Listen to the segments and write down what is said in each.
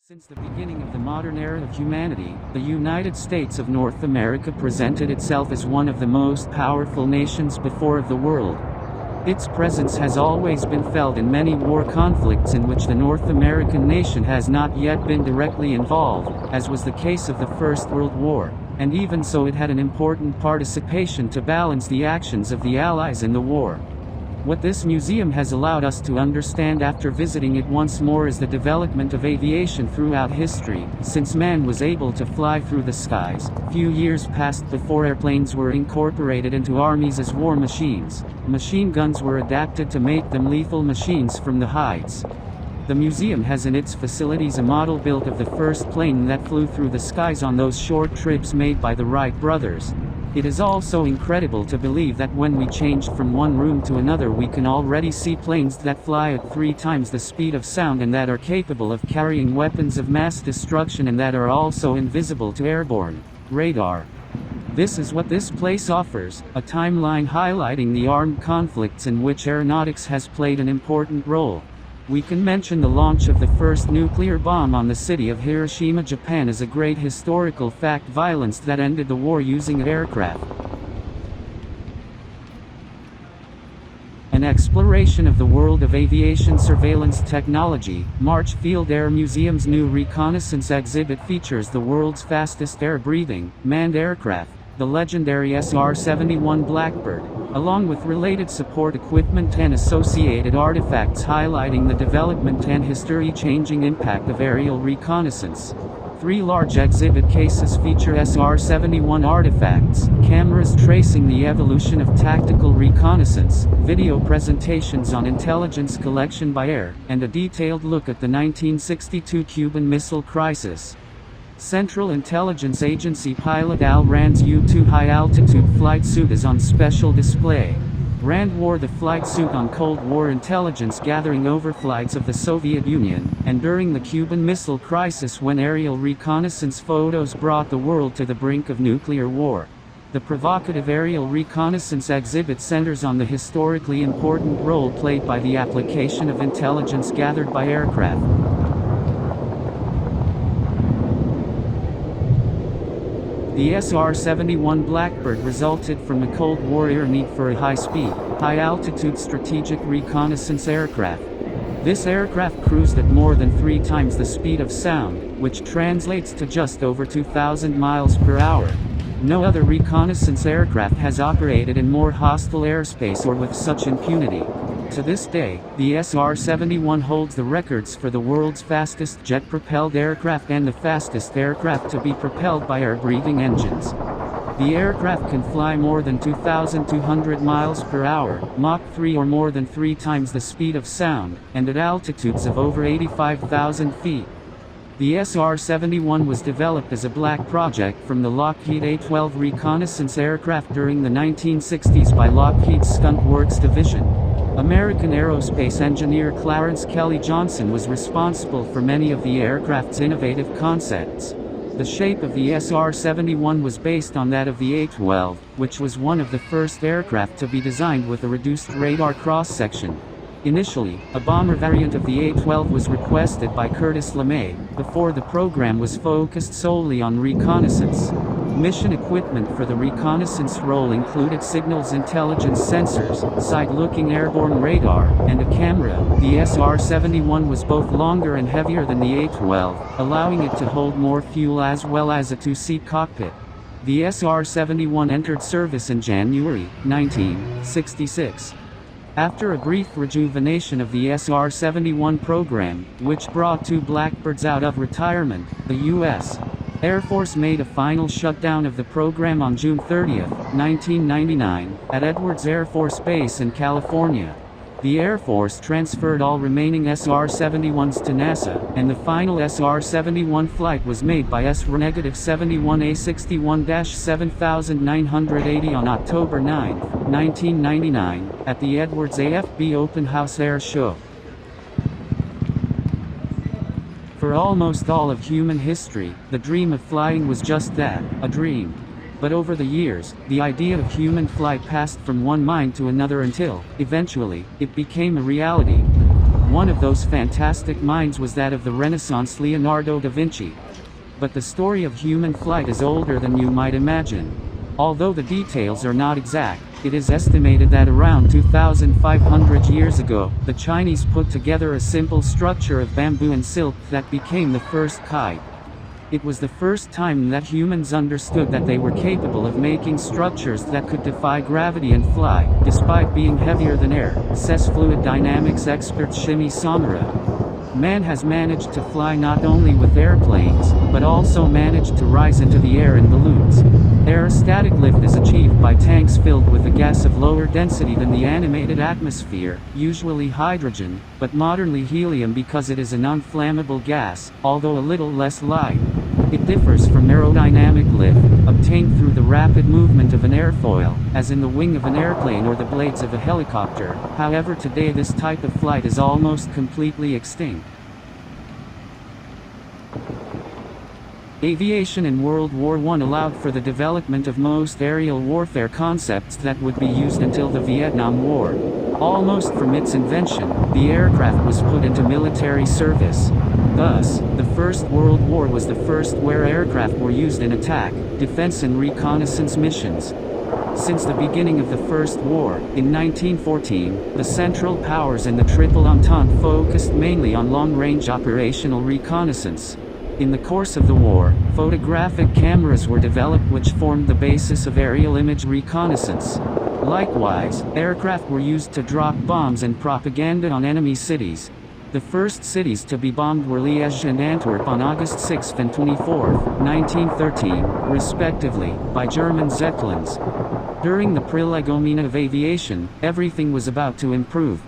Since the beginning of the modern era of humanity, the United States of North America presented itself as one of the most powerful nations before of the world. Its presence has always been felt in many war conflicts in which the North American nation has not yet been directly involved, as was the case of the First World War, and even so it had an important participation to balance the actions of the Allies in the war. What this museum has allowed us to understand after visiting it once more is the development of aviation throughout history, since man was able to fly through the skies. Few years passed before airplanes were incorporated into armies as war machines. Machine guns were adapted to make them lethal machines from the heights. The museum has in its facilities a model built of the first plane that flew through the skies on those short trips made by the Wright brothers. It is also incredible to believe that when we changed from one room to another we can already see planes that fly at 3 times the speed of sound and that are capable of carrying weapons of mass destruction and that are also invisible to airborne radar. This is what this place offers, a timeline highlighting the armed conflicts in which aeronautics has played an important role. We can mention the launch of the first nuclear bomb on the city of Hiroshima, Japan as a great historical fact, violence that ended the war using aircraft. An exploration of the world of aviation surveillance technology. Marchfield Air Museum's new reconnaissance exhibit features the world's fastest air-breathing, manned aircraft, the legendary SR-71 Blackbird, along with related support equipment and associated artifacts highlighting the development and history-changing impact of aerial reconnaissance. 3 large exhibit cases feature SR-71 artifacts, cameras tracing the evolution of tactical reconnaissance, video presentations on intelligence collection by air, and a detailed look at the 1962 Cuban Missile Crisis. Central Intelligence Agency pilot Al Rand's U-2 high-altitude flight suit is on special display. Rand wore the flight suit on Cold War intelligence gathering overflights of the Soviet Union, and during the Cuban Missile Crisis when aerial reconnaissance photos brought the world to the brink of nuclear war. The provocative aerial reconnaissance exhibit centers on the historically important role played by the application of intelligence gathered by aircraft. The SR-71 Blackbird resulted from the Cold War era need for a high-speed, high-altitude strategic reconnaissance aircraft. This aircraft cruised at more than 3 times the speed of sound, which translates to just over 2,000 miles per hour. No other reconnaissance aircraft has operated in more hostile airspace or with such impunity. To this day, the SR-71 holds the records for the world's fastest jet-propelled aircraft and the fastest aircraft to be propelled by air-breathing engines. The aircraft can fly more than 2,200 miles per hour, Mach 3 or more than 3 times the speed of sound, and at altitudes of over 85,000 feet. The SR-71 was developed as a black project from the Lockheed A-12 reconnaissance aircraft during the 1960s by Lockheed's Skunk Works division. American aerospace engineer Clarence Kelly Johnson was responsible for many of the aircraft's innovative concepts. The shape of the SR-71 was based on that of the A-12, which was one of the first aircraft to be designed with a reduced radar cross-section. Initially, a bomber variant of the A-12 was requested by Curtis LeMay, before the program was focused solely on reconnaissance. Mission equipment for the reconnaissance role included signals intelligence sensors, side-looking airborne radar, and a camera. The SR-71 was both longer and heavier than the A-12, allowing it to hold more fuel as well as a 2-seat cockpit. The SR-71 entered service in January 1966. After a brief rejuvenation of the SR-71 program, which brought 2 Blackbirds out of retirement, the U.S. Air Force made a final shutdown of the program on June 30, 1999, at Edwards Air Force Base in California. The Air Force transferred all remaining SR-71s to NASA, and the final SR-71 flight was made by SR-71A61-7980 on October 9, 1999, at the Edwards AFB Open House Air Show. For almost all of human history, the dream of flying was just that, a dream. But over the years, the idea of human flight passed from one mind to another until, eventually, it became a reality. One of those fantastic minds was that of the Renaissance Leonardo da Vinci. But the story of human flight is older than you might imagine. Although the details are not exact, it is estimated that around 2,500 years ago, the Chinese put together a simple structure of bamboo and silk that became the first kite. It was the first time that humans understood that they were capable of making structures that could defy gravity and fly, despite being heavier than air, says fluid dynamics expert Shimi Samura. Man has managed to fly not only with airplanes, but also managed to rise into the air in balloons. Aerostatic lift is achieved by tanks filled with a gas of lower density than the animated atmosphere, usually hydrogen, but modernly helium because it is a non-flammable gas, although a little less light. It differs from aerodynamic lift, obtained through the rapid movement of an airfoil, as in the wing of an airplane or the blades of a helicopter. However, today this type of flight is almost completely extinct. Aviation in World War I allowed for the development of most aerial warfare concepts that would be used until the Vietnam War. Almost from its invention, the aircraft was put into military service. Thus, the First World War was the first where aircraft were used in attack, defense and reconnaissance missions. Since the beginning of the First War, in 1914, the Central Powers and the Triple Entente focused mainly on long-range operational reconnaissance. In the course of the war, photographic cameras were developed which formed the basis of aerial image reconnaissance. Likewise, aircraft were used to drop bombs and propaganda on enemy cities. The first cities to be bombed were Liège and Antwerp on August 6 and 24, 1913, respectively, by German Zeppelins. During the prolegomena of aviation, everything was about to improve.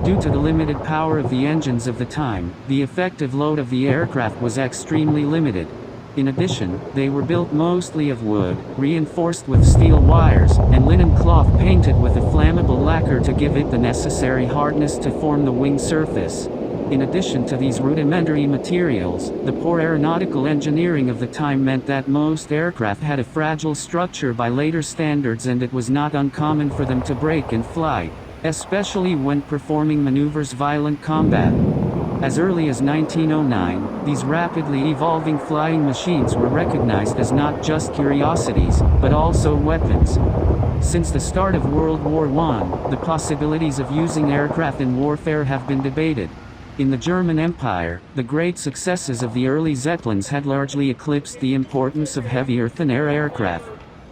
Due to the limited power of the engines of the time, the effective load of the aircraft was extremely limited. In addition, they were built mostly of wood, reinforced with steel wires, and linen cloth painted with a flammable lacquer to give it the necessary hardness to form the wing surface. In addition to these rudimentary materials, the poor aeronautical engineering of the time meant that most aircraft had a fragile structure by later standards, and it was not uncommon for them to break in flight, especially when performing maneuvers violent combat. As early as 1909, these rapidly evolving flying machines were recognized as not just curiosities, but also weapons. Since the start of World War I, the possibilities of using aircraft in warfare have been debated. In the German Empire, the great successes of the early Zeppelins had largely eclipsed the importance of heavy earth-and-air aircraft.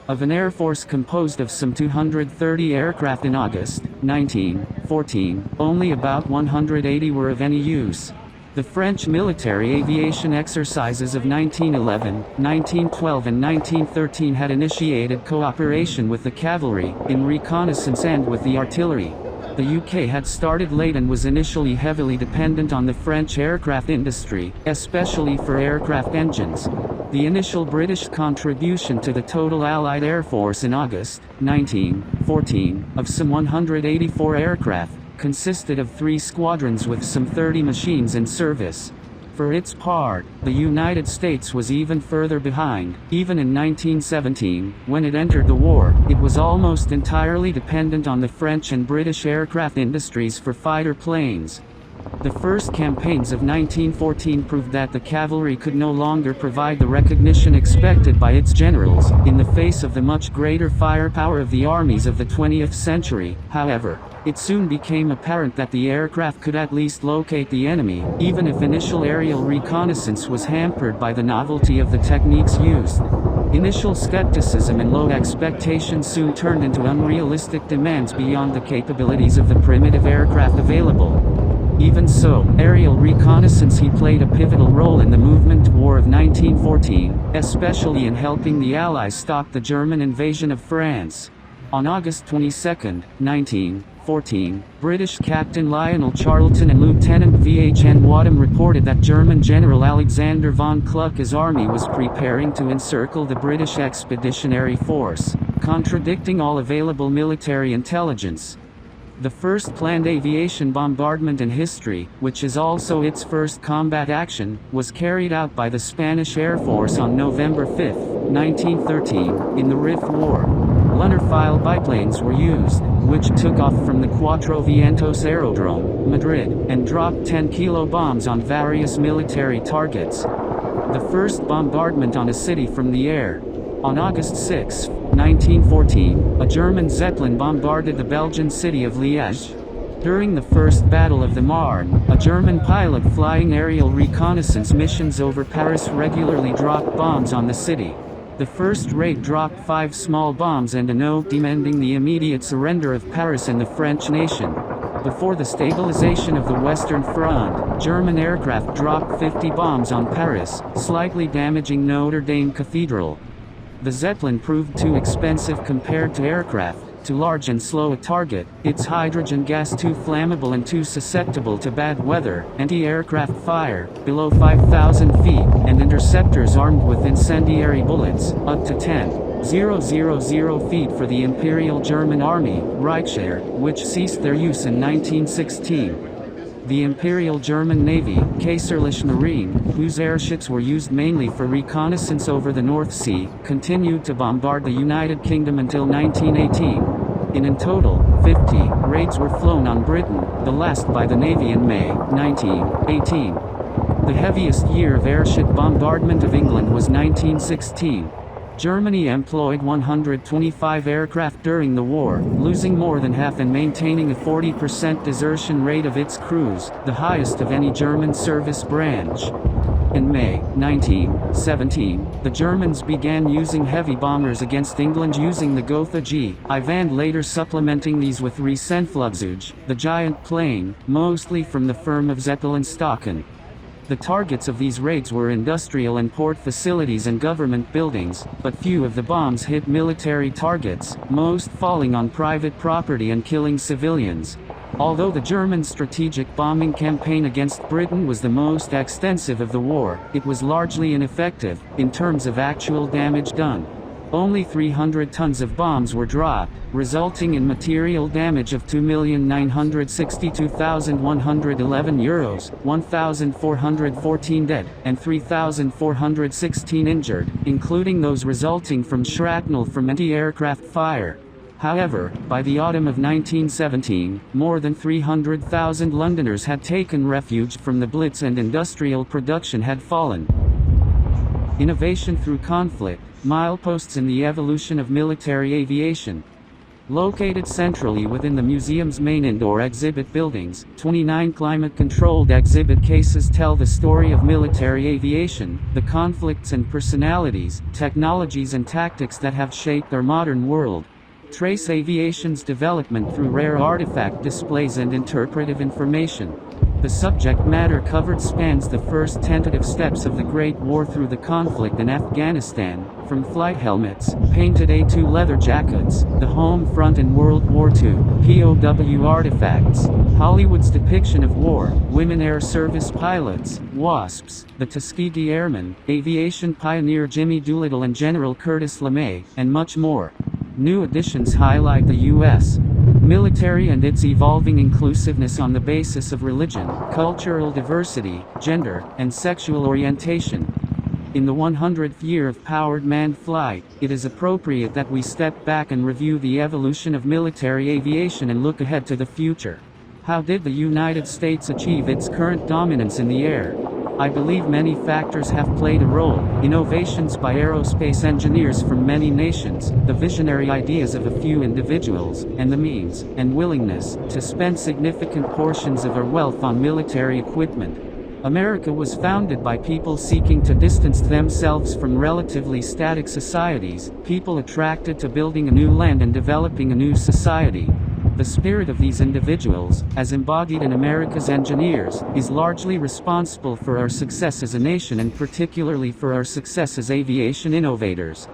Of an air force composed of some 230 aircraft in August 1914, only about 180 were of any use. The French military aviation exercises of 1911, 1912 and 1913 had initiated cooperation with the cavalry, in reconnaissance and with the artillery. The UK had started late and was initially heavily dependent on the French aircraft industry, especially for aircraft engines. The initial British contribution to the total Allied Air Force in August 1914, of some 184 aircraft, consisted of 3 squadrons with some 30 machines in service. For its part, the United States was even further behind. Even in 1917, when it entered the war, it was almost entirely dependent on the French and British aircraft industries for fighter planes. The first campaigns of 1914 proved that the cavalry could no longer provide the recognition expected by its generals, in the face of the much greater firepower of the armies of the 20th century. However, it soon became apparent that the aircraft could at least locate the enemy, even if initial aerial reconnaissance was hampered by the novelty of the techniques used. Initial skepticism and low expectations soon turned into unrealistic demands beyond the capabilities of the primitive aircraft available. Even so, aerial reconnaissance played a pivotal role in the movement to war of 1914, especially in helping the Allies stop the German invasion of France. On August 22, 1914, British Captain Lionel Charlton and Lieutenant V.H.N. Wadham reported that German General Alexander von Kluge's army was preparing to encircle the British Expeditionary Force, contradicting all available military intelligence. The first planned aviation bombardment in history, which is also its first combat action, was carried out by the Spanish Air Force on November 5, 1913, in the Rift War. Lunar-file biplanes were used. which took off from the Cuatro Vientos Aerodrome, Madrid, and dropped 10-kilo bombs on various military targets. The first bombardment on a city from the air. On August 6, 1914, a German Zeppelin bombarded the Belgian city of Liège. During the First Battle of the Marne, a German pilot flying aerial reconnaissance missions over Paris regularly dropped bombs on the city. The first raid dropped 5 small bombs and a note demanding the immediate surrender of Paris and the French nation. Before the stabilization of the Western Front, German aircraft dropped 50 bombs on Paris, slightly damaging Notre Dame Cathedral. The Zeppelin proved too expensive compared to aircraft, too large and slow a target, its hydrogen gas too flammable and too susceptible to bad weather, anti-aircraft fire, below 5,000 feet, and interceptors armed with incendiary bullets, up to 10,000 feet for the Imperial German Army, Reichswehr, which ceased their use in 1916. The Imperial German Navy, Kaiserliche Marine, whose airships were used mainly for reconnaissance over the North Sea, continued to bombard the United Kingdom until 1918. In total, 50 raids were flown on Britain, the last by the Navy in May 1918. The heaviest year of airship bombardment of England was 1916. Germany employed 125 aircraft during the war, losing more than half and maintaining a 40% desertion rate of its crews, the highest of any German service branch. In May 1917, the Germans began using heavy bombers against England using the Gotha G. Ivan, later supplementing these with Riesenflugzeug, the giant plane, mostly from the firm of Zeppelin-Staaken. The targets of these raids were industrial and port facilities and government buildings, but few of the bombs hit military targets, most falling on private property and killing civilians. Although the German strategic bombing campaign against Britain was the most extensive of the war, it was largely ineffective, in terms of actual damage done. Only 300 tons of bombs were dropped, resulting in material damage of €2,962,111, 1,414 dead, and 3,416 injured, including those resulting from shrapnel from anti-aircraft fire. However, by the autumn of 1917, more than 300,000 Londoners had taken refuge from the Blitz and industrial production had fallen. Innovation through conflict. Mileposts in the evolution of military aviation. Located centrally within the museum's main indoor exhibit buildings, 29 climate-controlled exhibit cases tell the story of military aviation, the conflicts and personalities, technologies and tactics that have shaped our modern world. Trace aviation's development through rare artifact displays and interpretive information. The subject matter covered spans the first tentative steps of the Great War through the conflict in Afghanistan, from flight helmets, painted A2 leather jackets, the home front in World War II, POW artifacts, Hollywood's depiction of war, women air service pilots, WASPs, the Tuskegee Airmen, aviation pioneer Jimmy Doolittle and General Curtis LeMay, and much more. New additions highlight the U.S. military and its evolving inclusiveness on the basis of religion, cultural diversity, gender, and sexual orientation. In the 100th year of powered manned flight, it is appropriate that we step back and review the evolution of military aviation and look ahead to the future. How did the United States achieve its current dominance in the air? I believe many factors have played a role: innovations by aerospace engineers from many nations, the visionary ideas of a few individuals, and the means and willingness to spend significant portions of our wealth on military equipment. America was founded by people seeking to distance themselves from relatively static societies, people attracted to building a new land and developing a new society. The spirit of these individuals, as embodied in America's engineers, is largely responsible for our success as a nation and particularly for our success as aviation innovators.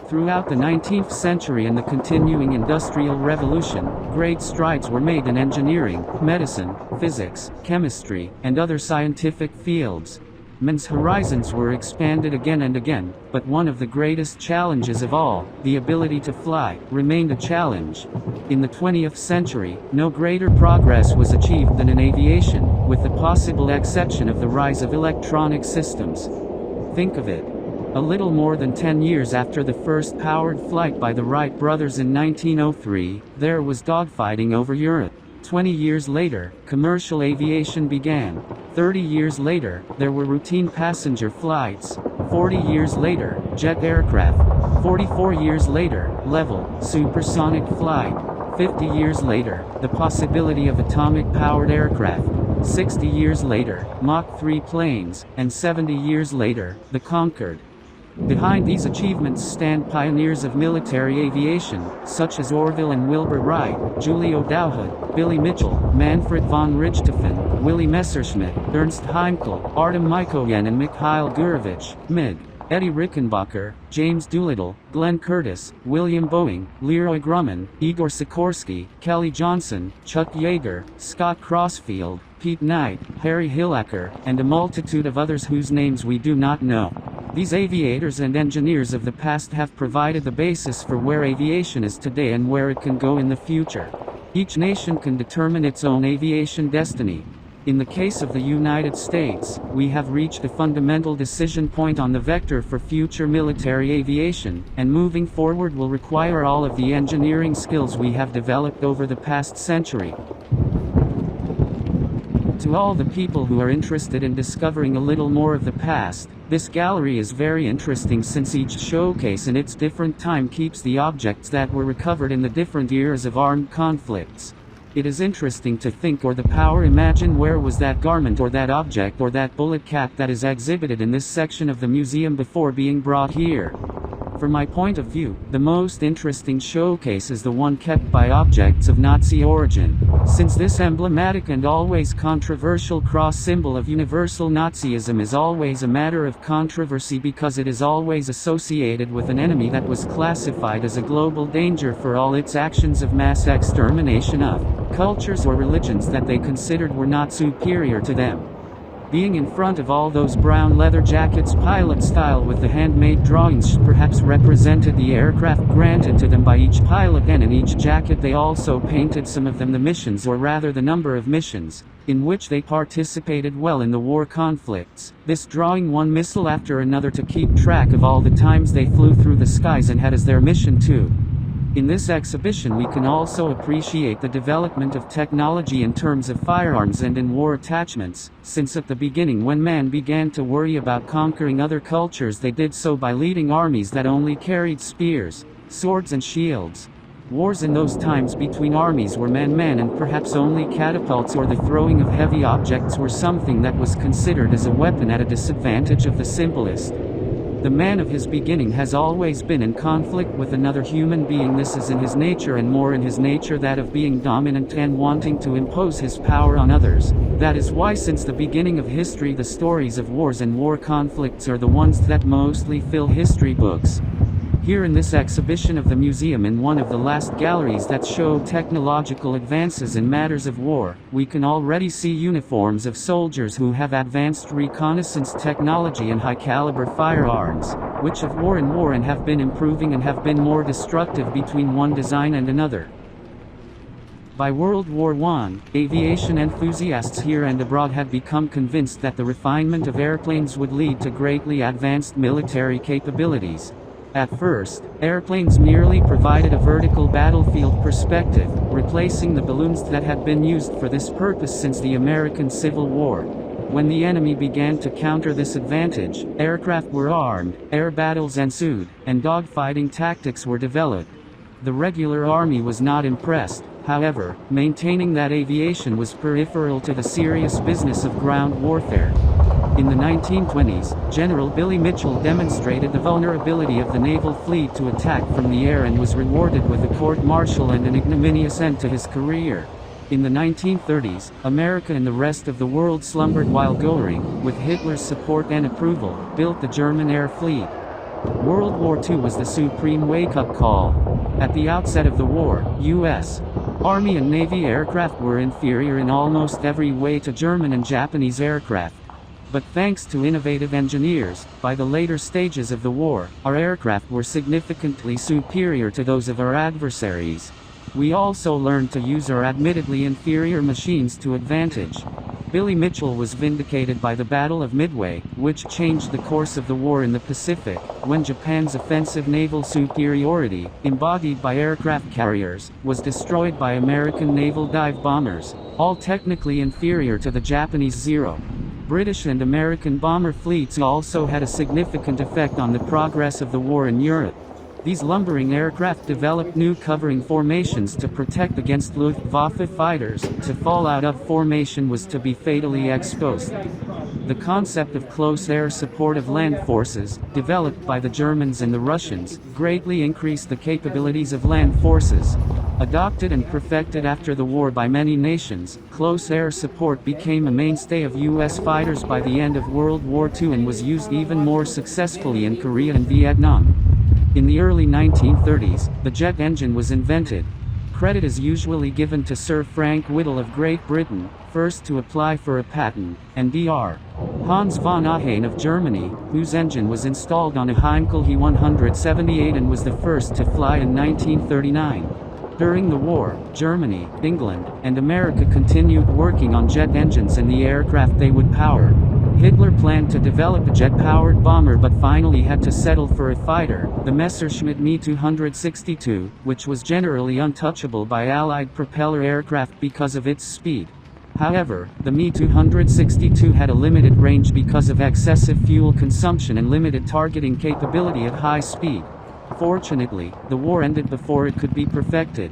Throughout the 19th century and the continuing Industrial Revolution, great strides were made in engineering, medicine, physics, chemistry, and other scientific fields. Men's horizons were expanded again and again, but one of the greatest challenges of all, the ability to fly, remained a challenge. In the 20th century, no greater progress was achieved than in aviation, with the possible exception of the rise of electronic systems. Think of it. A little more than 10 years after the first powered flight by the Wright brothers in 1903, there was dogfighting over Europe. 20 years later, commercial aviation began. 30 years later, there were routine passenger flights. 40 years later, jet aircraft. 44 years later, level, supersonic flight. 50 years later, the possibility of atomic-powered aircraft. 60 years later, Mach 3 planes, and 70 years later, the Concorde. Behind these achievements stand pioneers of military aviation, such as Orville and Wilbur Wright, Julio Douhet, Billy Mitchell, Manfred von Richthofen, Willy Messerschmitt, Ernst Heimkel, Artem Mikoyan and Mikhail Gurevich, MiG. Eddie Rickenbacker, James Doolittle, Glenn Curtiss, William Boeing, Leroy Grumman, Igor Sikorsky, Kelly Johnson, Chuck Yeager, Scott Crossfield, Pete Knight, Harry Hillacker, and a multitude of others whose names we do not know. These aviators and engineers of the past have provided the basis for where aviation is today and where it can go in the future. Each nation can determine its own aviation destiny. In the case of the United States, we have reached a fundamental decision point on the vector for future military aviation, and moving forward will require all of the engineering skills we have developed over the past century. To all the people who are interested in discovering a little more of the past, this gallery is very interesting since each showcase in its different time keeps the objects that were recovered in the different eras of armed conflicts. It is interesting to think or the power imagine where was that garment or that object or that bullet cap that is exhibited in this section of the museum before being brought here. From my point of view, the most interesting showcase is the one kept by objects of Nazi origin, since this emblematic and always controversial cross symbol of universal Nazism is always a matter of controversy because it is always associated with an enemy that was classified as a global danger for all its actions of mass extermination of cultures or religions that they considered were not superior to them. Being in front of all those brown leather jackets pilot style with the handmade drawings perhaps represented the aircraft granted to them by each pilot, and in each jacket they also painted some of them the missions, or rather the number of missions, in which they participated well in the war conflicts, this drawing one missile after another to keep track of all the times they flew through the skies and had as their mission too. In this exhibition we can also appreciate the development of technology in terms of firearms and in war attachments, since at the beginning when man began to worry about conquering other cultures they did so by leading armies that only carried spears, swords and shields. Wars in those times between armies were man-man, and perhaps only catapults or the throwing of heavy objects were something that was considered as a weapon at a disadvantage of the simplest. The man of his beginning has always been in conflict with another human being. This is in his nature, and more in his nature, that of being dominant and wanting to impose his power on others. That is why since the beginning of history the stories of wars and war conflicts are the ones that mostly fill history books. Here in this exhibition of the museum, in one of the last galleries that show technological advances in matters of war, we can already see uniforms of soldiers who have advanced reconnaissance technology and high-caliber firearms, which have war and have been improving and have been more destructive between one design and another. By World War I, aviation enthusiasts here and abroad had become convinced that the refinement of airplanes would lead to greatly advanced military capabilities. At first, airplanes merely provided a vertical battlefield perspective, replacing the balloons that had been used for this purpose since the American Civil War. When the enemy began to counter this advantage, aircraft were armed, air battles ensued, and dogfighting tactics were developed. The regular army was not impressed, however, maintaining that aviation was peripheral to the serious business of ground warfare. In the 1920s, General Billy Mitchell demonstrated the vulnerability of the naval fleet to attack from the air and was rewarded with a court-martial and an ignominious end to his career. In the 1930s, America and the rest of the world slumbered while Goering, with Hitler's support and approval, built the German air fleet. World War II was the supreme wake-up call. At the outset of the war, U.S. Army and Navy aircraft were inferior in almost every way to German and Japanese aircraft. But thanks to innovative engineers, by the later stages of the war, our aircraft were significantly superior to those of our adversaries. We also learned to use our admittedly inferior machines to advantage. Billy Mitchell was vindicated by the Battle of Midway, which changed the course of the war in the Pacific, when Japan's offensive naval superiority, embodied by aircraft carriers, was destroyed by American naval dive bombers, all technically inferior to the Japanese Zero. British and American bomber fleets also had a significant effect on the progress of the war in Europe. These lumbering aircraft developed new covering formations to protect against Luftwaffe fighters. To fall out of formation was to be fatally exposed. The concept of close air support of land forces, developed by the Germans and the Russians, greatly increased the capabilities of land forces. Adopted and perfected after the war by many nations, close air support became a mainstay of U.S. fighters by the end of World War II and was used even more successfully in Korea and Vietnam. In the early 1930s, the jet engine was invented. Credit is usually given to Sir Frank Whittle of Great Britain, first to apply for a patent, and Dr. Hans von Ahane of Germany, whose engine was installed on a Heinkel He 178 and was the first to fly in 1939. During the war, Germany, England, and America continued working on jet engines and the aircraft they would power. Hitler planned to develop a jet-powered bomber but finally had to settle for a fighter, the Messerschmitt Me 262, which was generally untouchable by Allied propeller aircraft because of its speed. However, the Me 262 had a limited range because of excessive fuel consumption and limited targeting capability at high speed. Fortunately, the war ended before it could be perfected.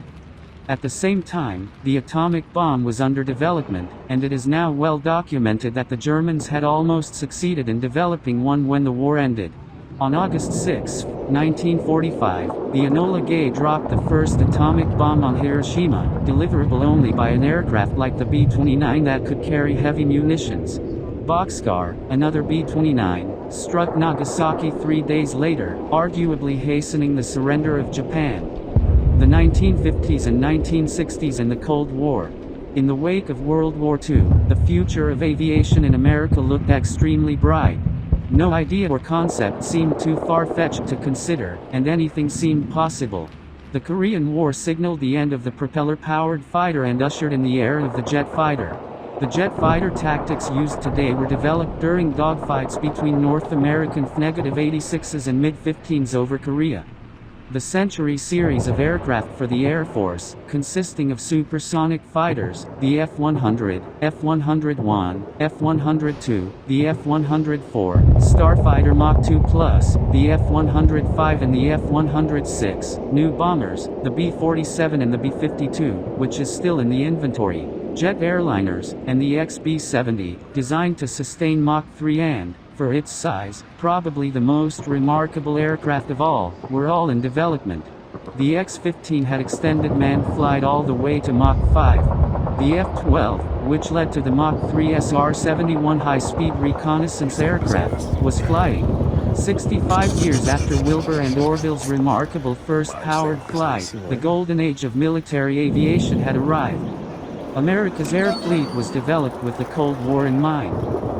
At the same time, the atomic bomb was under development, and it is now well documented that the Germans had almost succeeded in developing one when the war ended. On August 6, 1945, the Enola Gay dropped the first atomic bomb on Hiroshima, deliverable only by an aircraft like the B-29 that could carry heavy munitions. Boxcar, another B-29, struck Nagasaki 3 days later, arguably hastening the surrender of Japan. The 1950s and 1960s and the Cold War. In the wake of World War II, the future of aviation in America looked extremely bright. No idea or concept seemed too far-fetched to consider, and anything seemed possible. The Korean War signaled the end of the propeller-powered fighter and ushered in the era of the jet fighter. The jet fighter tactics used today were developed during dogfights between North American F-86s and MiG-15s over Korea. The Century series of aircraft for the Air Force, consisting of supersonic fighters, the F-100, F-101, F-102, the F-104, Starfighter Mach 2+, the F-105 and the F-106, new bombers, the B-47 and the B-52, which is still in the inventory, jet airliners, and the XB-70, designed to sustain Mach 3 and, for its size, probably the most remarkable aircraft of all, were all in development. The X-15 had extended manned flight all the way to Mach 5. The F-12, which led to the Mach 3 SR-71 high-speed reconnaissance aircraft, was flying. 65 years after Wilbur and Orville's remarkable first powered flight, the golden age of military aviation had arrived. America's air fleet was developed with the Cold War in mind.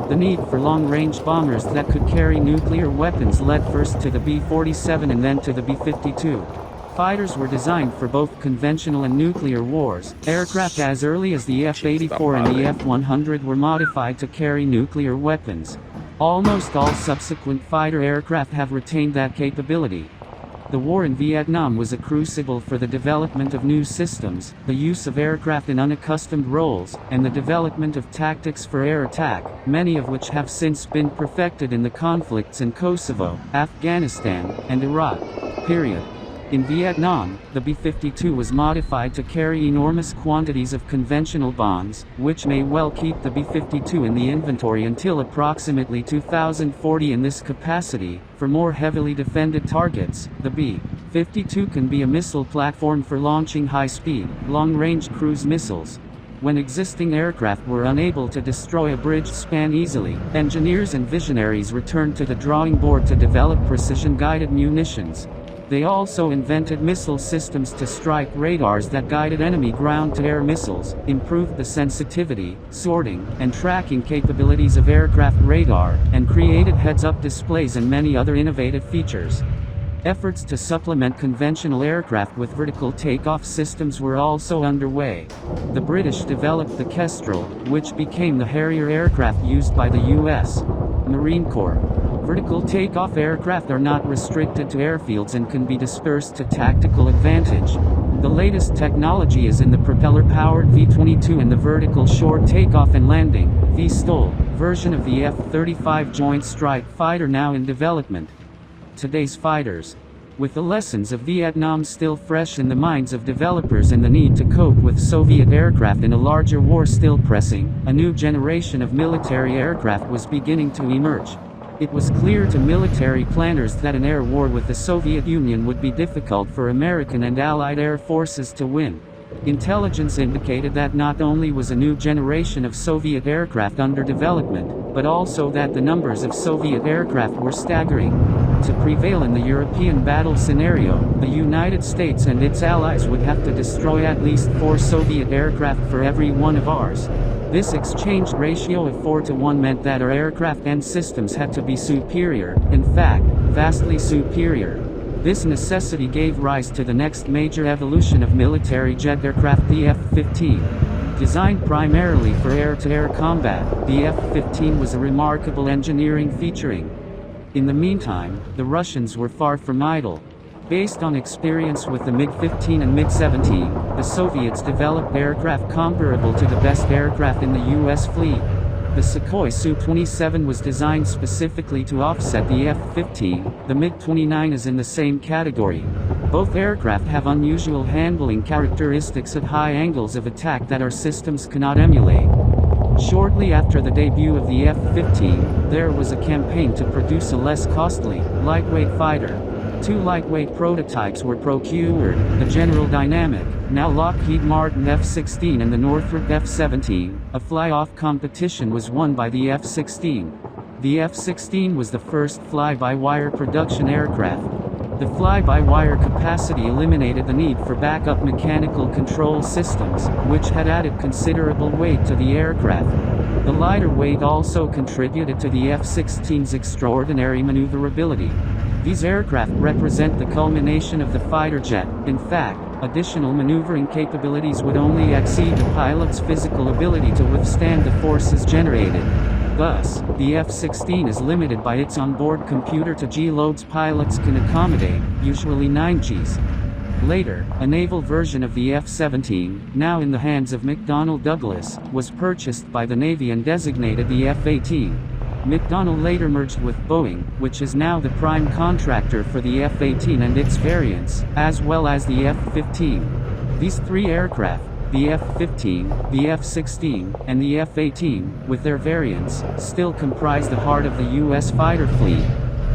The need for long-range bombers that could carry nuclear weapons led first to the B-47 and then to the B-52. Fighters were designed for both conventional and nuclear wars. Aircraft as early as the F-84 and the F-100 were modified to carry nuclear weapons. Almost all subsequent fighter aircraft have retained that capability. The war in Vietnam was a crucible for the development of new systems, the use of aircraft in unaccustomed roles, and the development of tactics for air attack, many of which have since been perfected in the conflicts in Kosovo, Afghanistan, and Iraq. In Vietnam, the B-52 was modified to carry enormous quantities of conventional bombs, which may well keep the B-52 in the inventory until approximately 2040 in this capacity. For more heavily defended targets, the B-52 can be a missile platform for launching high-speed, long-range cruise missiles. When existing aircraft were unable to destroy a bridge span easily, engineers and visionaries returned to the drawing board to develop precision-guided munitions. They also invented missile systems to strike radars that guided enemy ground-to-air missiles, improved the sensitivity, sorting, and tracking capabilities of aircraft radar, and created heads-up displays and many other innovative features. Efforts to supplement conventional aircraft with vertical takeoff systems were also underway. The British developed the Kestrel, which became the Harrier aircraft used by the U.S. Marine Corps. Vertical takeoff aircraft are not restricted to airfields and can be dispersed to tactical advantage. The latest technology is in the propeller-powered V-22 and the vertical short takeoff and landing (VSTOL) version of the F-35 Joint Strike Fighter now in development. Today's fighters, with the lessons of Vietnam still fresh in the minds of developers and the need to cope with Soviet aircraft in a larger war still pressing, a new generation of military aircraft was beginning to emerge. It was clear to military planners that an air war with the Soviet Union would be difficult for American and Allied air forces to win. Intelligence indicated that not only was a new generation of Soviet aircraft under development, but also that the numbers of Soviet aircraft were staggering. To prevail in the European battle scenario, the United States and its allies would have to destroy at least 4 Soviet aircraft for every one of ours. This exchange ratio of 4-to-1 meant that our aircraft and systems had to be superior, in fact, vastly superior. This necessity gave rise to the next major evolution of military jet aircraft, the F-15. Designed primarily for air-to-air combat, the F-15 was a remarkable engineering featuring. In the meantime, the Russians were far from idle. Based on experience with the MiG-15 and MiG-17, the Soviets developed aircraft comparable to the best aircraft in the U.S. fleet. The Sukhoi Su-27 was designed specifically to offset the F-15, the MiG-29 is in the same category. Both aircraft have unusual handling characteristics at high angles of attack that our systems cannot emulate. Shortly after the debut of the F-15, there was a campaign to produce a less costly, lightweight fighter. 2 lightweight prototypes were procured, the General Dynamic, now Lockheed Martin F-16 and the Northrop F-17. A fly-off competition was won by the F-16. The F-16 was the first fly-by-wire production aircraft. The fly-by-wire capacity eliminated the need for backup mechanical control systems, which had added considerable weight to the aircraft. The lighter weight also contributed to the F-16's extraordinary maneuverability. These aircraft represent the culmination of the fighter jet. In fact, additional maneuvering capabilities would only exceed the pilot's physical ability to withstand the forces generated. Thus, the F-16 is limited by its onboard computer to G loads pilots can accommodate, usually 9 Gs. Later, a naval version of the F-17, now in the hands of McDonnell Douglas, was purchased by the Navy and designated the F-18. McDonnell later merged with Boeing, which is now the prime contractor for the F-18 and its variants, as well as the F-15. These 3 aircraft, the F-15, the F-16, and the F-18, with their variants, still comprise the heart of the U.S. fighter fleet.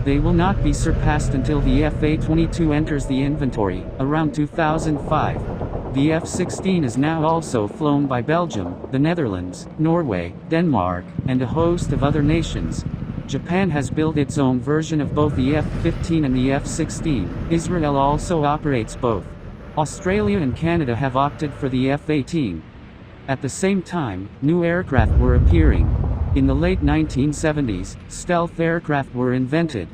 They will not be surpassed until the F-A-22 enters the inventory, around 2005. The F-16 is now also flown by Belgium, the Netherlands, Norway, Denmark, and a host of other nations. Japan has built its own version of both the F-15 and the F-16. Israel also operates both. Australia and Canada have opted for the F-18. At the same time, new aircraft were appearing. In the late 1970s, stealth aircraft were invented.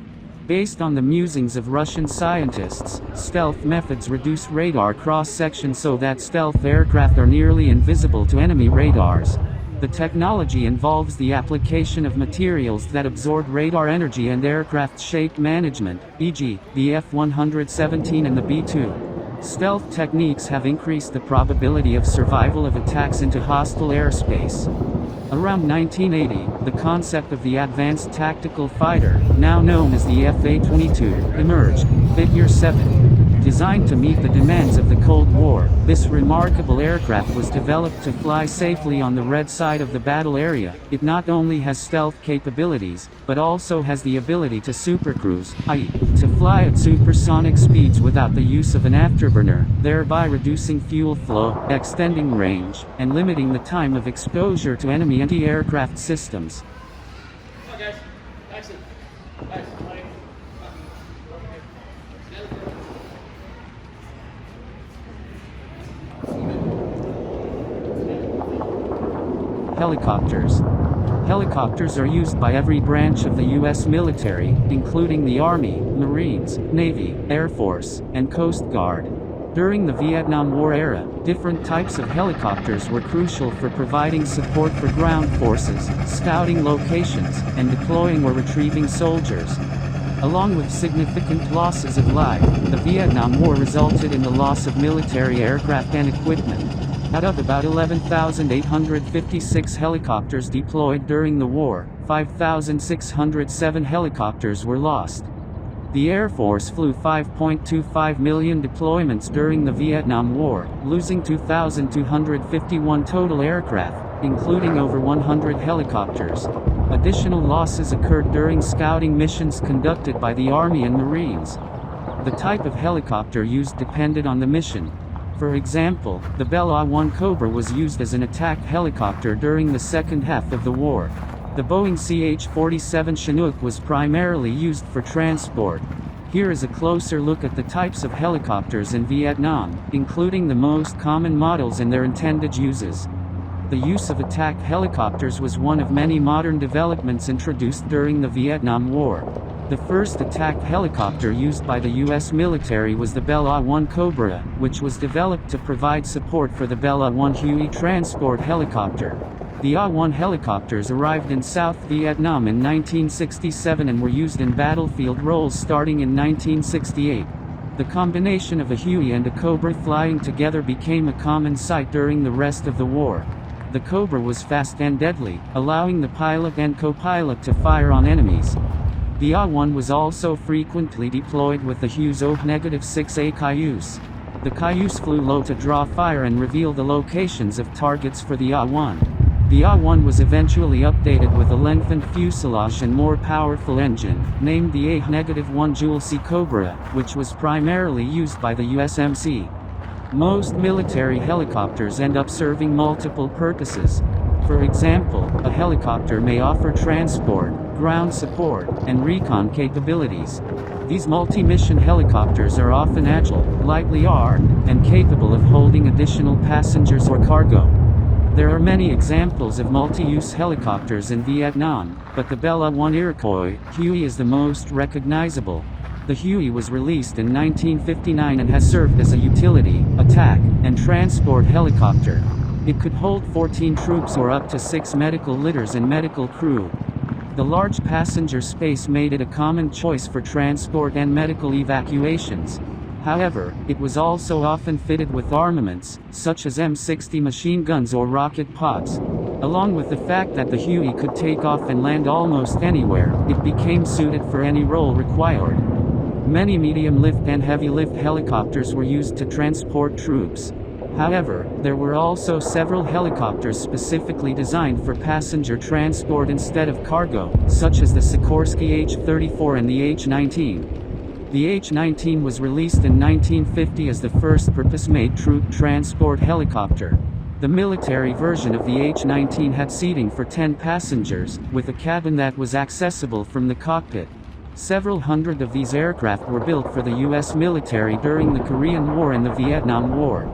Based on the musings of Russian scientists, stealth methods reduce radar cross-section so that stealth aircraft are nearly invisible to enemy radars. The technology involves the application of materials that absorb radar energy and aircraft shape management, e.g., the F-117 and the B-2. Stealth techniques have increased the probability of survival of attacks into hostile airspace. Around 1980, the concept of the Advanced Tactical Fighter, now known as the F-A-22, emerged. Figure 7. Designed to meet the demands of the Cold War, this remarkable aircraft was developed to fly safely on the red side of the battle area. It not only has stealth capabilities, but also has the ability to supercruise, i.e., to fly at supersonic speeds without the use of an afterburner, thereby reducing fuel flow, extending range, and limiting the time of exposure to enemy anti-aircraft systems. Come on, guys. Excellent. Guys, Helicopters. Helicopters are used by every branch of the U.S. military, including the Army, Marines, Navy, Air Force, and Coast Guard. During the Vietnam War era, different types of helicopters were crucial for providing support for ground forces, scouting locations, and deploying or retrieving soldiers. Along with significant losses of life, the Vietnam War resulted in the loss of military aircraft and equipment. Out of about 11,856 helicopters deployed during the war, 5,607 helicopters were lost. The Air Force flew 5.25 million deployments during the Vietnam War, losing 2,251 total aircraft, including over 100 helicopters. Additional losses occurred during scouting missions conducted by the Army and Marines. The type of helicopter used depended on the mission. For example, the Bell A-1 Cobra was used as an attack helicopter during the second half of the war. The Boeing CH-47 Chinook was primarily used for transport. Here is a closer look at the types of helicopters in Vietnam, including the most common models and their intended uses. The use of attack helicopters was one of many modern developments introduced during the Vietnam War. The first attack helicopter used by the U.S. military was the Bell A-1 Cobra, which was developed to provide support for the Bell A-1 Huey transport helicopter. The A-1 helicopters arrived in South Vietnam in 1967 and were used in battlefield roles starting in 1968. The combination of a Huey and a Cobra flying together became a common sight during the rest of the war. The Cobra was fast and deadly, allowing the pilot and co-pilot to fire on enemies. The A-1 was also frequently deployed with the Hughes O-6A Cayuse. The Cayuse flew low to draw fire and reveal the locations of targets for the A-1. The A-1 was eventually updated with a lengthened fuselage and more powerful engine, named the A-1 Jewel C Cobra, which was primarily used by the USMC. Most military helicopters end up serving multiple purposes. For example, a helicopter may offer transport, ground support, and recon capabilities. These multi-mission helicopters are often agile, lightly armed, and capable of holding additional passengers or cargo. There are many examples of multi-use helicopters in Vietnam, but the Bell A-1 Iroquois Huey is the most recognizable. The Huey was released in 1959 and has served as a utility, attack, and transport helicopter. It could hold 14 troops or up to 6 medical litters and medical crew. The large passenger space made it a common choice for transport and medical evacuations. However, it was also often fitted with armaments, such as M60 machine guns or rocket pods. Along with the fact that the Huey could take off and land almost anywhere, it became suited for any role required. Many medium-lift and heavy-lift helicopters were used to transport troops. However, there were also several helicopters specifically designed for passenger transport instead of cargo, such as the Sikorsky H-34 and the H-19. The H-19 was released in 1950 as the first purpose-made troop transport helicopter. The military version of the H-19 had seating for 10 passengers, with a cabin that was accessible from the cockpit. Several hundred of these aircraft were built for the U.S. military during the Korean War and the Vietnam War.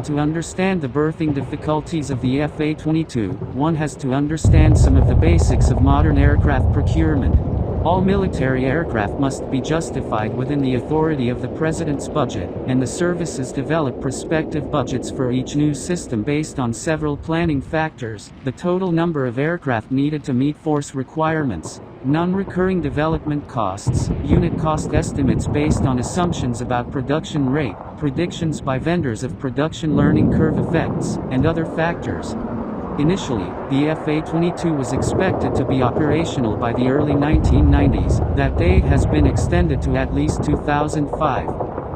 To understand the berthing difficulties of the FA-22, one has to understand some of the basics of modern aircraft procurement. All military aircraft must be justified within the authority of the President's budget, and the services develop prospective budgets for each new system based on several planning factors: the total number of aircraft needed to meet force requirements, non-recurring development costs, unit cost estimates based on assumptions about production rate, predictions by vendors of production learning curve effects, and other factors. Initially, the FA-22 was expected to be operational by the early 1990s. That date has been extended to at least 2005.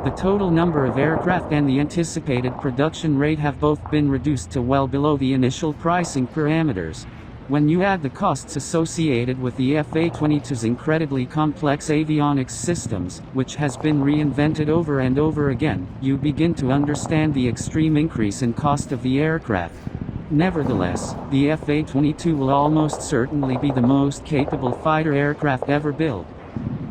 The total number of aircraft and the anticipated production rate have both been reduced to well below the initial pricing parameters. When you add the costs associated with the FA-22's incredibly complex avionics systems, which has been reinvented over and over again, you begin to understand the extreme increase in cost of the aircraft. Nevertheless, the Fa-22 will almost certainly be the most capable fighter aircraft ever built.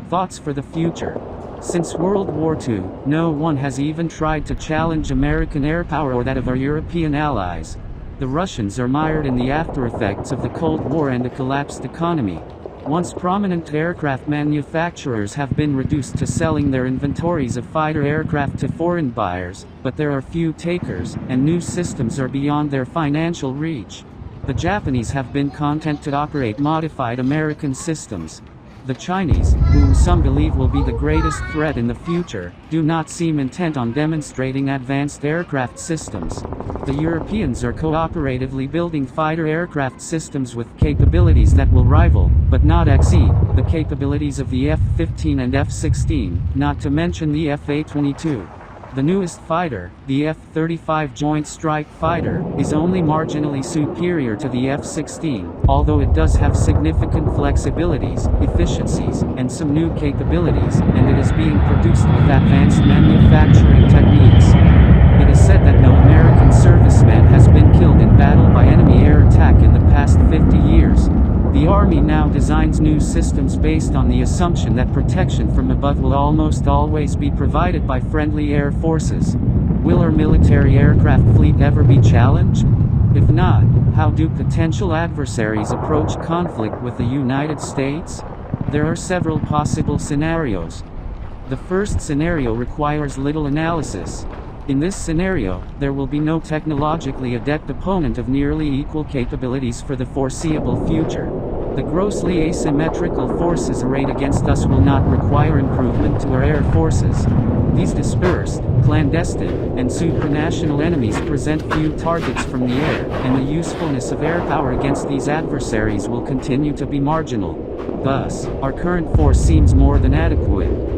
Thoughts for the future. Since World War II, no one has even tried to challenge American air power or that of our European allies. The Russians are mired in the aftereffects of the Cold War and a collapsed economy. Once prominent aircraft manufacturers have been reduced to selling their inventories of fighter aircraft to foreign buyers, but there are few takers, and new systems are beyond their financial reach. The Japanese have been content to operate modified American systems. The Chinese, whom some believe will be the greatest threat in the future, do not seem intent on demonstrating advanced aircraft systems. The Europeans are cooperatively building fighter aircraft systems with capabilities that will rival, but not exceed, the capabilities of the F-15 and F-16, not to mention the Fa-22. The newest fighter, the F-35 Joint Strike Fighter, is only marginally superior to the F-16, although it does have significant flexibilities, efficiencies, and some new capabilities, and it is being produced with advanced manufacturing techniques. It is said that no American serviceman has been killed in battle by enemy air attack in the past 50 years. The Army now designs new systems based on the assumption that protection from above will almost always be provided by friendly air forces. Will our military aircraft fleet ever be challenged? If not, how do potential adversaries approach conflict with the United States? There are several possible scenarios. The first scenario requires little analysis. In this scenario, there will be no technologically adept opponent of nearly equal capabilities for the foreseeable future. The grossly asymmetrical forces arrayed against us will not require improvement to our air forces. These dispersed, clandestine, and supranational enemies present few targets from the air, and the usefulness of air power against these adversaries will continue to be marginal. Thus, our current force seems more than adequate.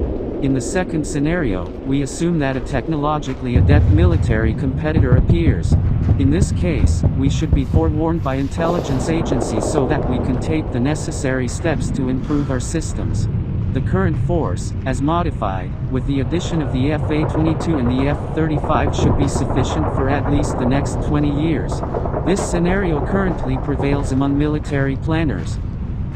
In the second scenario, we assume that a technologically adept military competitor appears. In this case, we should be forewarned by intelligence agencies so that we can take the necessary steps to improve our systems. The current force, as modified, with the addition of the Fa-22 and the F-35 should be sufficient for at least the next 20 years. This scenario currently prevails among military planners.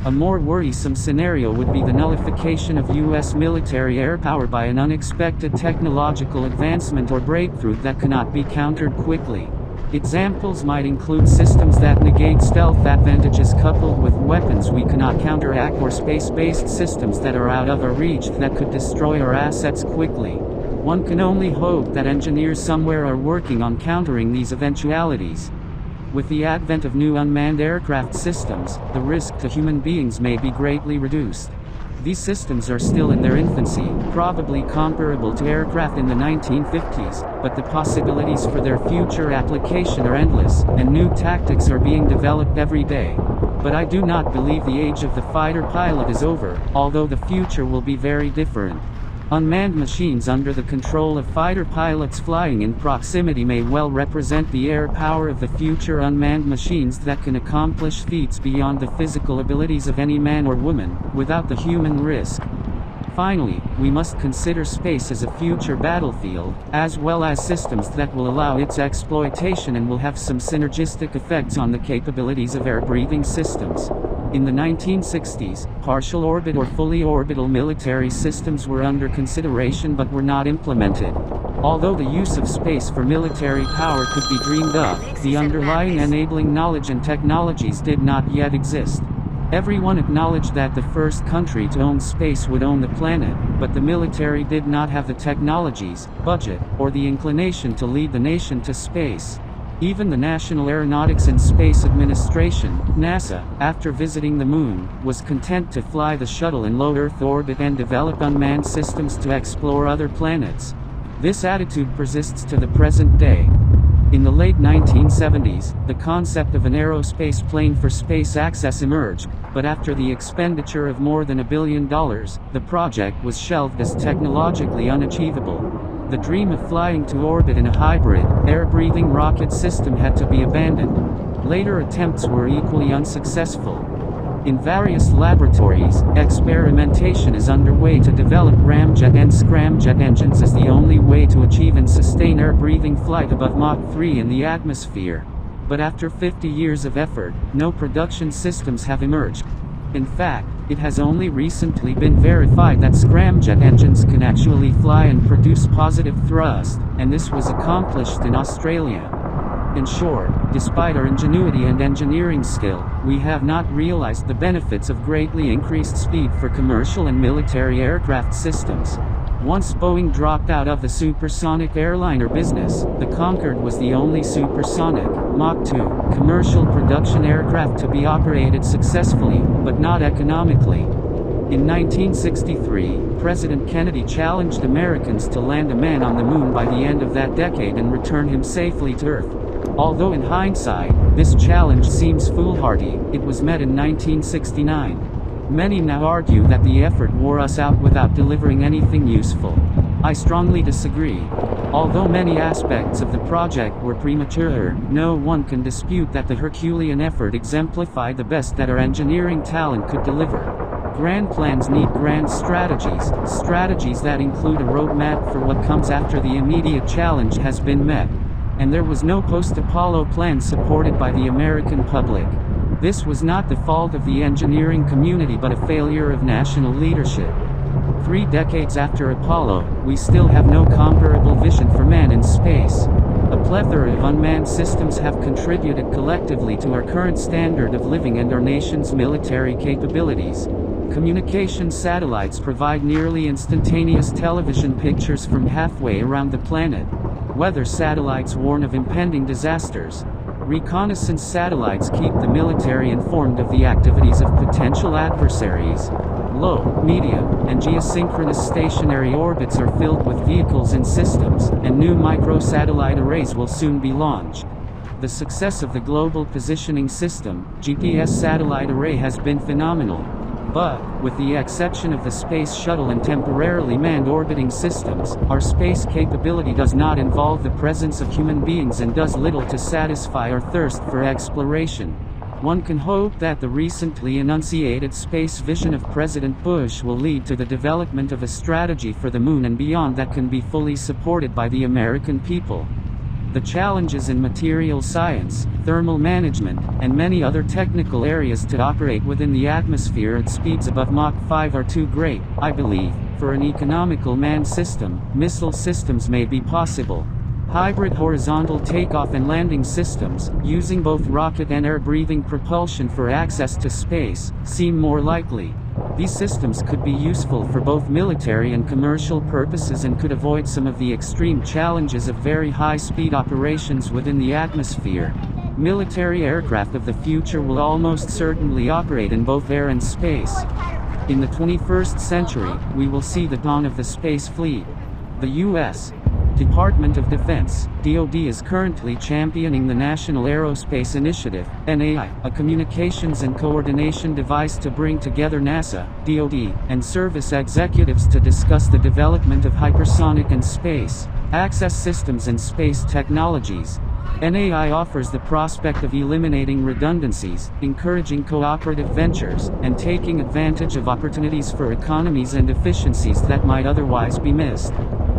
A more worrisome scenario would be the nullification of U.S. military air power by an unexpected technological advancement or breakthrough that cannot be countered quickly. Examples might include systems that negate stealth advantages coupled with weapons we cannot counteract or space-based systems that are out of our reach that could destroy our assets quickly. One can only hope that engineers somewhere are working on countering these eventualities. With the advent of new unmanned aircraft systems, the risk to human beings may be greatly reduced. These systems are still in their infancy, probably comparable to aircraft in the 1950s, but the possibilities for their future application are endless, and new tactics are being developed every day. But I do not believe the age of the fighter pilot is over, although the future will be very different. Unmanned machines under the control of fighter pilots flying in proximity may well represent the air power of the future. Unmanned machines that can accomplish feats beyond the physical abilities of any man or woman, without the human risk. Finally, we must consider space as a future battlefield, as well as systems that will allow its exploitation and will have some synergistic effects on the capabilities of air-breathing systems. In the 1960s, partial orbit or fully orbital military systems were under consideration but were not implemented. Although the use of space for military power could be dreamed of, the underlying enabling knowledge and technologies did not yet exist. Everyone acknowledged that the first country to own space would own the planet, but the military did not have the technologies, budget, or the inclination to lead the nation to space. Even the National Aeronautics and Space Administration, NASA, after visiting the Moon, was content to fly the shuttle in low Earth orbit and develop unmanned systems to explore other planets. This attitude persists to the present day. In the late 1970s, the concept of an aerospace plane for space access emerged, but after the expenditure of more than $1 billion, the project was shelved as technologically unachievable. The dream of flying to orbit in a hybrid, air-breathing rocket system had to be abandoned. Later attempts were equally unsuccessful. In various laboratories, experimentation is underway to develop ramjet and scramjet engines as the only way to achieve and sustain air-breathing flight above Mach 3 in the atmosphere. But after 50 years of effort, no production systems have emerged. In fact, it has only recently been verified that scramjet engines can actually fly and produce positive thrust, and this was accomplished in Australia. In short, despite our ingenuity and engineering skill, we have not realized the benefits of greatly increased speed for commercial and military aircraft systems. Once Boeing dropped out of the supersonic airliner business, the Concorde was the only supersonic, Mach 2, commercial production aircraft to be operated successfully, but not economically. In 1963, President Kennedy challenged Americans to land a man on the moon by the end of that decade and return him safely to Earth. Although in hindsight, this challenge seems foolhardy, it was met in 1969. Many now argue that the effort wore us out without delivering anything useful. I strongly disagree. Although many aspects of the project were premature, no one can dispute that the Herculean effort exemplified the best that our engineering talent could deliver. Grand plans need grand strategies that include a roadmap for what comes after the immediate challenge has been met. And there was no post-Apollo plan supported by the American public. This was not the fault of the engineering community but a failure of national leadership. 3 decades after Apollo, we still have no comparable vision for man in space. A plethora of unmanned systems have contributed collectively to our current standard of living and our nation's military capabilities. Communication satellites provide nearly instantaneous television pictures from halfway around the planet. Weather satellites warn of impending disasters. Reconnaissance satellites keep the military informed of the activities of potential adversaries. Low, medium, and geosynchronous stationary orbits are filled with vehicles and systems, and new microsatellite arrays will soon be launched. The success of the Global Positioning System, GPS satellite array has been phenomenal. But, with the exception of the Space Shuttle and temporarily manned orbiting systems, our space capability does not involve the presence of human beings and does little to satisfy our thirst for exploration. One can hope that the recently enunciated space vision of President Bush will lead to the development of a strategy for the moon and beyond that can be fully supported by the American people. The challenges in material science, thermal management, and many other technical areas to operate within the atmosphere at speeds above Mach 5 are too great, I believe, for an economical manned system. Missile systems may be possible. Hybrid horizontal takeoff and landing systems, using both rocket and air-breathing propulsion for access to space, seem more likely. These systems could be useful for both military and commercial purposes and could avoid some of the extreme challenges of very high-speed operations within the atmosphere. Military aircraft of the future will almost certainly operate in both air and space. In the 21st century, we will see the dawn of the space fleet. The U.S. Department of Defense, DoD, is currently championing the National Aerospace Initiative, NAI, a communications and coordination device to bring together NASA, DoD, and service executives to discuss the development of hypersonic and space access systems and space technologies. NAI offers the prospect of eliminating redundancies, encouraging cooperative ventures, and taking advantage of opportunities for economies and efficiencies that might otherwise be missed.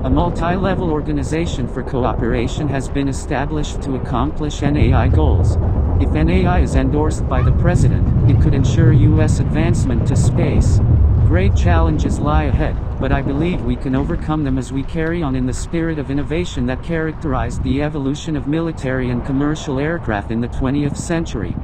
A multi-level organization for cooperation has been established to accomplish NAI goals. If NAI is endorsed by the President, it could ensure U.S. advancement to space. Great challenges lie ahead, but I believe we can overcome them as we carry on in the spirit of innovation that characterized the evolution of military and commercial aircraft in the 20th century.